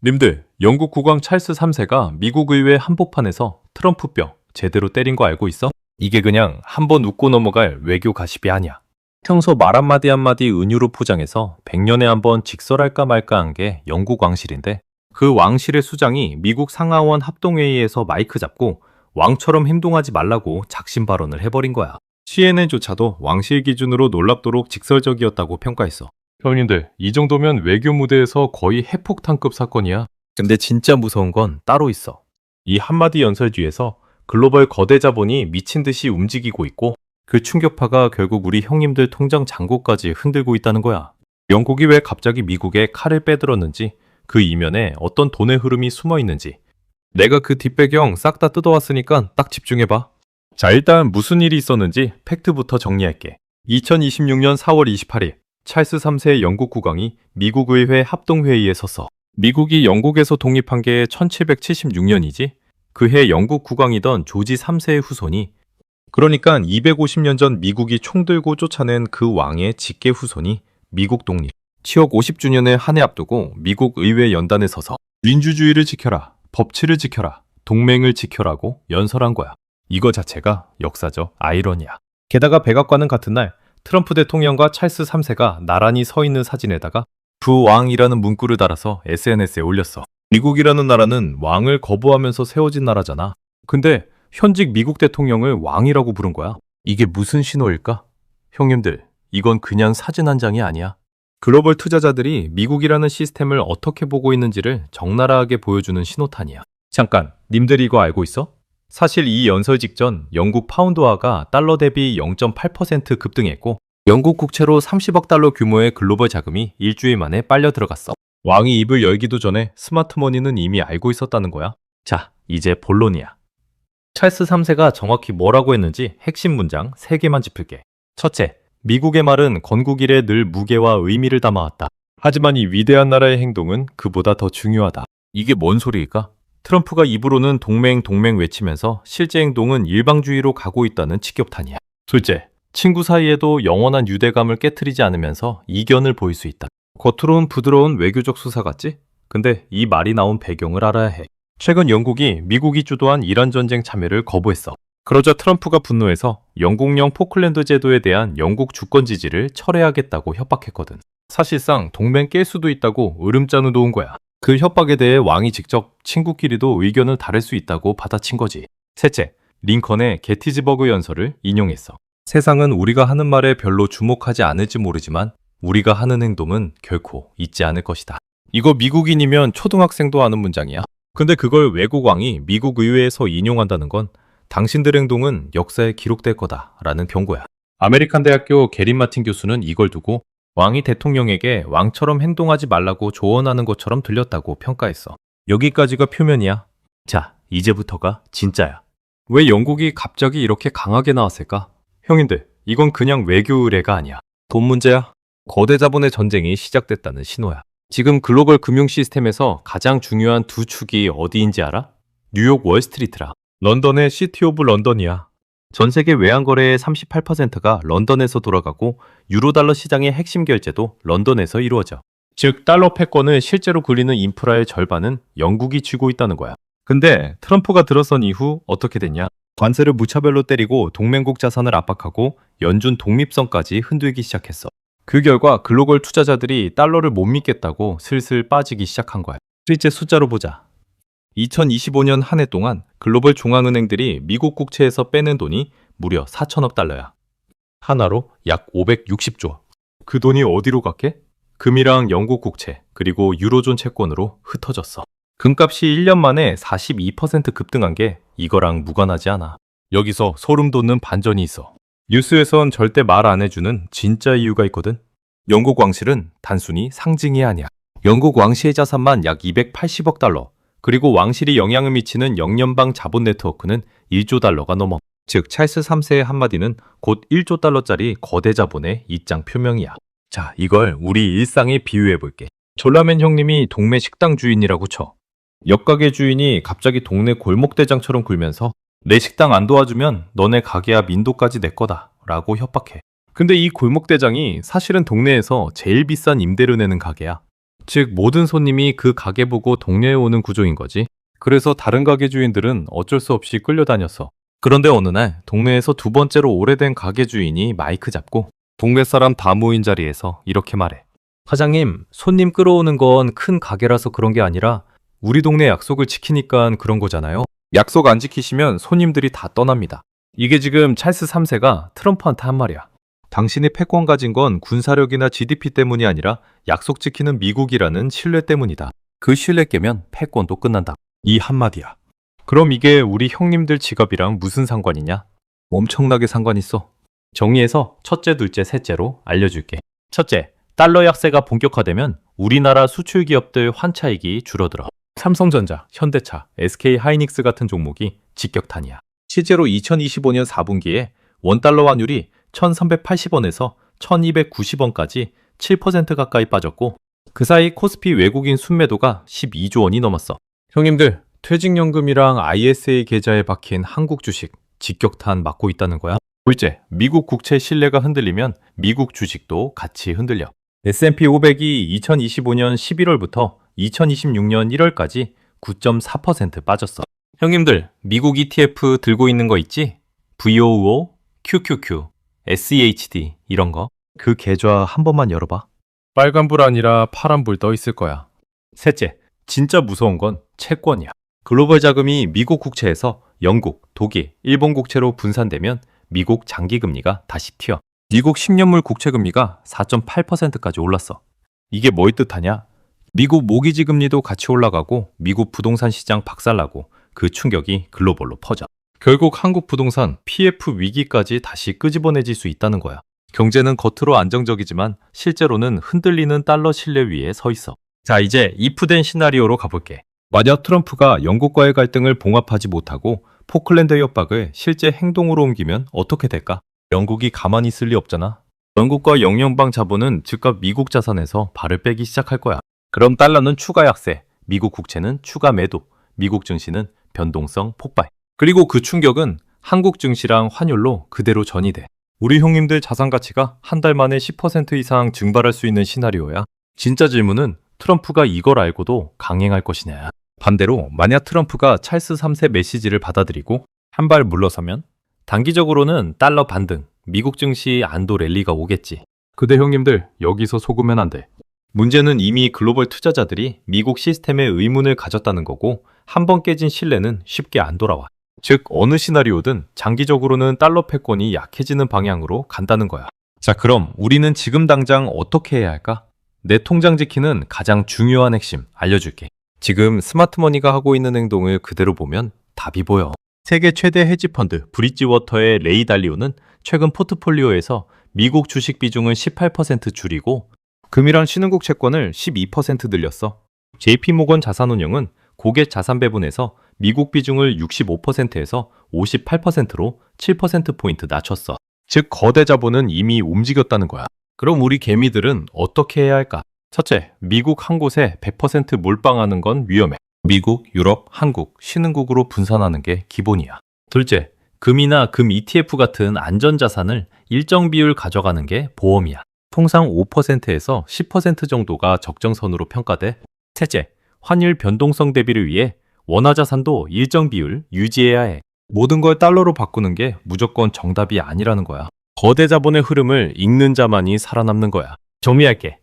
님들, 영국 국왕 찰스 3세가 미국 의회 한복판에서 트럼프 뼈 제대로 때린 거 알고 있어? 이게 그냥 한번 웃고 넘어갈 외교 가십이 아니야. 평소 말 한마디 한마디 은유로 포장해서 100년에 한 번 직설할까 말까 한 게 영국 왕실인데, 그 왕실의 수장이 미국 상하원 합동회의에서 마이크 잡고 왕처럼 행동하지 말라고 작심 발언을 해버린 거야. CNN조차도 왕실 기준으로 놀랍도록 직설적이었다고 평가했어. 형님들, 이 정도면 외교 무대에서 거의 핵폭탄급 사건이야. 근데 진짜 무서운 건 따로 있어. 이 한마디 연설 뒤에서 글로벌 거대 자본이 미친 듯이 움직이고 있고, 그 충격파가 결국 우리 형님들 통장 잔고까지 흔들고 있다는 거야. 영국이 왜 갑자기 미국에 칼을 빼들었는지, 그 이면에 어떤 돈의 흐름이 숨어 있는지, 내가 그 뒷배경 싹 다 뜯어왔으니까 딱 집중해봐. 자, 일단 무슨 일이 있었는지 팩트부터 정리할게. 2026년 4월 28일 찰스 3세 영국 국왕이 미국 의회 합동회의에 섰어. 미국이 영국에서 독립한 게 1776년이지? 그해 영국 국왕이던 조지 3세의 후손이, 그러니까 250년 전 미국이 총 들고 쫓아낸 그 왕의 직계 후손이 미국 독립 취역 50주년을 한 해 앞두고 미국 의회 연단에 서서 민주주의를 지켜라, 법치를 지켜라, 동맹을 지켜라고 연설한 거야. 이거 자체가 역사적 아이러니야. 게다가 백악관은 같은 날 트럼프 대통령과 찰스 3세가 나란히 서 있는 사진에다가 부왕이라는 문구를 달아서 SNS에 올렸어. 미국이라는 나라는 왕을 거부하면서 세워진 나라잖아. 근데 현직 미국 대통령을 왕이라고 부른 거야. 이게 무슨 신호일까? 형님들, 이건 그냥 사진 한 장이 아니야. 글로벌 투자자들이 미국이라는 시스템을 어떻게 보고 있는지를 적나라하게 보여주는 신호탄이야. 잠깐, 님들 이거 알고 있어? 사실 이 연설 직전 영국 파운드화가 달러 대비 0.8% 급등했고, 영국 국채로 30억 달러 규모의 글로벌 자금이 일주일 만에 빨려 들어갔어. 왕이 입을 열기도 전에 스마트머니는 이미 알고 있었다는 거야. 자, 이제 본론이야. 찰스 3세가 정확히 뭐라고 했는지 핵심 문장 3개만 짚을게. 첫째, 미국의 말은 건국 이래 늘 무게와 의미를 담아왔다. 하지만 이 위대한 나라의 행동은 그보다 더 중요하다. 이게 뭔 소리일까? 트럼프가 입으로는 동맹 외치면서 실제 행동은 일방주의로 가고 있다는 직격탄이야. 둘째, 친구 사이에도 영원한 유대감을 깨트리지 않으면서 이견을 보일 수 있다. 겉으로는 부드러운 외교적 수사 같지? 근데 이 말이 나온 배경을 알아야 해. 최근 영국이 미국이 주도한 이란 전쟁 참여를 거부했어. 그러자 트럼프가 분노해서 영국령 포클랜드 제도에 대한 영국 주권 지지를 철회하겠다고 협박했거든. 사실상 동맹 깰 수도 있다고 으름장을 놓은 거야. 그 협박에 대해 왕이 직접 친구끼리도 의견을 다를 수 있다고 받아친 거지. 셋째, 링컨의 게티즈버그 연설을 인용했어. 세상은 우리가 하는 말에 별로 주목하지 않을지 모르지만 우리가 하는 행동은 결코 잊지 않을 것이다. 이거 미국인이면 초등학생도 아는 문장이야. 근데 그걸 외국 왕이 미국 의회에서 인용한다는 건 당신들 행동은 역사에 기록될 거다라는 경고야. 아메리칸 대학교 게린 마틴 교수는 이걸 두고 왕이 대통령에게 왕처럼 행동하지 말라고 조언하는 것처럼 들렸다고 평가했어. 여기까지가 표면이야. 자, 이제부터가 진짜야. 왜 영국이 갑자기 이렇게 강하게 나왔을까? 형님들, 이건 그냥 외교 의례가 아니야. 돈 문제야. 거대 자본의 전쟁이 시작됐다는 신호야. 지금 글로벌 금융 시스템에서 가장 중요한 두 축이 어디인지 알아? 뉴욕 월스트리트라. 런던의 시티 오브 런던이야. 전 세계 외환 거래의 38%가 런던에서 돌아가고 유로달러 시장의 핵심 결제도 런던에서 이루어져. 즉 달러 패권을 실제로 굴리는 인프라의 절반은 영국이 쥐고 있다는 거야. 근데 트럼프가 들어선 이후 어떻게 됐냐? 관세를 무차별로 때리고 동맹국 자산을 압박하고 연준 독립성까지 흔들기 시작했어. 그 결과 글로벌 투자자들이 달러를 못 믿겠다고 슬슬 빠지기 시작한 거야. 실제 숫자로 보자. 2025년 한 해 동안 글로벌 중앙은행들이 미국 국채에서 빼낸 돈이 무려 4천억 달러야. 하나로 약 560조. 그 돈이 어디로 갔게? 금이랑 영국 국채, 그리고 유로존 채권으로 흩어졌어. 금값이 1년 만에 42% 급등한 게 이거랑 무관하지 않아. 여기서 소름 돋는 반전이 있어. 뉴스에선 절대 말 안 해주는 진짜 이유가 있거든. 영국 왕실은 단순히 상징이 아니야. 영국 왕실의 자산만 약 280억 달러, 그리고 왕실이 영향을 미치는 영연방 자본 네트워크는 1조 달러가 넘어. 즉 찰스 3세의 한마디는 곧 1조 달러짜리 거대 자본의 입장 표명이야. 자, 이걸 우리 일상에 비유해볼게. 졸라맨 형님이 동네 식당 주인이라고 쳐. 옆가게 주인이 갑자기 동네 골목대장처럼 굴면서 내 식당 안 도와주면 너네 가게야 민도까지 내 거다 라고 협박해. 근데 이 골목대장이 사실은 동네에서 제일 비싼 임대료 내는 가게야. 즉 모든 손님이 그 가게 보고 동네에 오는 구조인 거지. 그래서 다른 가게 주인들은 어쩔 수 없이 끌려다녔어. 그런데 어느 날 동네에서 두 번째로 오래된 가게 주인이 마이크 잡고 동네 사람 다 모인 자리에서 이렇게 말해. 사장님, 손님 끌어오는 건 큰 가게라서 그런 게 아니라 우리 동네 약속을 지키니까 그런 거잖아요. 약속 안 지키시면 손님들이 다 떠납니다. 이게 지금 찰스 3세가 트럼프한테 한 말이야. 당신이 패권 가진 건 군사력이나 GDP 때문이 아니라 약속 지키는 미국이라는 신뢰 때문이다. 그 신뢰 깨면 패권도 끝난다. 이 한마디야. 그럼 이게 우리 형님들 직업이랑 무슨 상관이냐? 엄청나게 상관 있어. 정리해서 첫째, 둘째, 셋째로 알려줄게. 첫째, 달러 약세가 본격화되면 우리나라 수출 기업들 환차익이 줄어들어. 삼성전자, 현대차, SK 하이닉스 같은 종목이 직격탄이야. 실제로 2025년 4분기에 원달러 환율이 1380원에서 1290원까지 7% 가까이 빠졌고 그 사이 코스피 외국인 순매도가 12조 원이 넘었어. 형님들, 퇴직연금이랑 ISA 계좌에 박힌 한국 주식 직격탄 맞고 있다는 거야. 둘째, 미국 국채 신뢰가 흔들리면 미국 주식도 같이 흔들려. S&P 500이 2025년 11월부터 2026년 1월까지 9.4% 빠졌어. 형님들, 미국 ETF 들고 있는 거 있지? VOO, QQQ, SEHD 이런 거. 그 계좌 한 번만 열어봐. 빨간불 아니라 파란불 떠 있을 거야. 셋째, 진짜 무서운 건 채권이야. 글로벌 자금이 미국 국채에서 영국, 독일, 일본 국채로 분산되면 미국 장기금리가 다시 튀어. 미국 10년물 국채금리가 4.8%까지 올랐어. 이게 뭘 뜻하냐? 미국 모기지 금리도 같이 올라가고 미국 부동산 시장 박살나고 그 충격이 글로벌로 퍼져. 결국 한국 부동산 PF 위기까지 다시 끄집어내질 수 있다는 거야. 경제는 겉으로 안정적이지만 실제로는 흔들리는 달러 신뢰 위에 서 있어. 자, 이제 if된 시나리오로 가볼게. 만약 트럼프가 영국과의 갈등을 봉합하지 못하고 포클랜드 협박을 실제 행동으로 옮기면 어떻게 될까? 영국이 가만히 있을 리 없잖아. 영국과 영연방 자본은 즉각 미국 자산에서 발을 빼기 시작할 거야. 그럼 달러는 추가 약세, 미국 국채는 추가 매도, 미국 증시는 변동성 폭발. 그리고 그 충격은 한국 증시랑 환율로 그대로 전이돼. 우리 형님들 자산 가치가 한 달 만에 10% 이상 증발할 수 있는 시나리오야. 진짜 질문은 트럼프가 이걸 알고도 강행할 것이냐. 반대로 만약 트럼프가 찰스 3세 메시지를 받아들이고 한 발 물러서면 단기적으로는 달러 반등, 미국 증시 안도 랠리가 오겠지. 그대 형님들 여기서 속으면 안 돼. 문제는 이미 글로벌 투자자들이 미국 시스템에 의문을 가졌다는 거고 한 번 깨진 신뢰는 쉽게 안 돌아와. 즉 어느 시나리오든 장기적으로는 달러 패권이 약해지는 방향으로 간다는 거야. 자, 그럼 우리는 지금 당장 어떻게 해야 할까? 내 통장 지키는 가장 중요한 핵심 알려줄게. 지금 스마트머니가 하고 있는 행동을 그대로 보면 답이 보여. 세계 최대 헤지펀드 브릿지워터의 레이 달리오는 최근 포트폴리오에서 미국 주식 비중을 18% 줄이고 금이랑 신흥국 채권을 12% 늘렸어. JP모건 자산운용은 고객 자산 배분에서 미국 비중을 65%에서 58%로 7%포인트 낮췄어. 즉 거대 자본은 이미 움직였다는 거야. 그럼 우리 개미들은 어떻게 해야 할까? 첫째, 미국 한 곳에 100% 몰빵하는 건 위험해. 미국, 유럽, 한국, 신흥국으로 분산하는 게 기본이야. 둘째, 금이나 금 ETF 같은 안전자산을 일정 비율 가져가는 게 보험이야. 통상 5%에서 10% 정도가 적정선으로 평가돼. 셋째, 환율 변동성 대비를 위해 원화자산도 일정 비율 유지해야 해. 모든 걸 달러로 바꾸는 게 무조건 정답이 아니라는 거야. 거대 자본의 흐름을 읽는 자만이 살아남는 거야. 정리할게.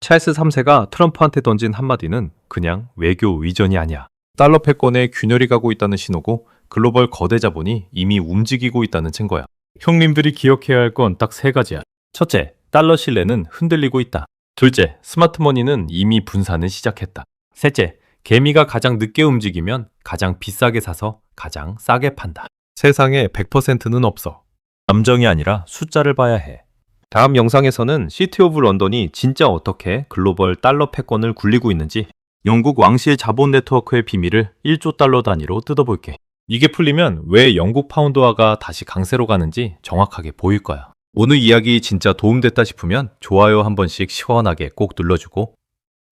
찰스 3세가 트럼프한테 던진 한마디는 그냥 외교 의전이 아니야. 달러 패권에 균열이 가고 있다는 신호고 글로벌 거대 자본이 이미 움직이고 있다는 증거야. 형님들이 기억해야 할 건 딱 세 가지야. 첫째, 달러 신뢰는 흔들리고 있다. 둘째, 스마트머니는 이미 분산을 시작했다. 셋째, 개미가 가장 늦게 움직이면 가장 비싸게 사서 가장 싸게 판다. 세상에 100%는 없어. 감정이 아니라 숫자를 봐야 해. 다음 영상에서는 시티 오브 런던이 진짜 어떻게 글로벌 달러 패권을 굴리고 있는지 영국 왕실 자본 네트워크의 비밀을 1조 달러 단위로 뜯어볼게. 이게 풀리면 왜 영국 파운드화가 다시 강세로 가는지 정확하게 보일 거야. 오늘 이야기 진짜 도움됐다 싶으면 좋아요 한 번씩 시원하게 꼭 눌러주고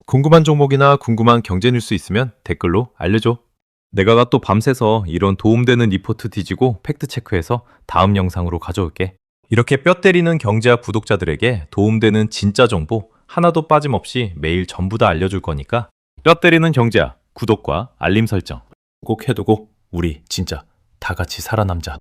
궁금한 종목이나 궁금한 경제 뉴스 있으면 댓글로 알려줘. 내가 또 밤새서 이런 도움되는 리포트 뒤지고 팩트체크해서 다음 영상으로 가져올게. 이렇게 뼈 때리는 경제학 구독자들에게 도움되는 진짜 정보 하나도 빠짐없이 매일 전부 다 알려줄 거니까 뼈 때리는 경제야. 구독과 알림 설정 꼭 해두고 우리 진짜 다 같이 살아남자.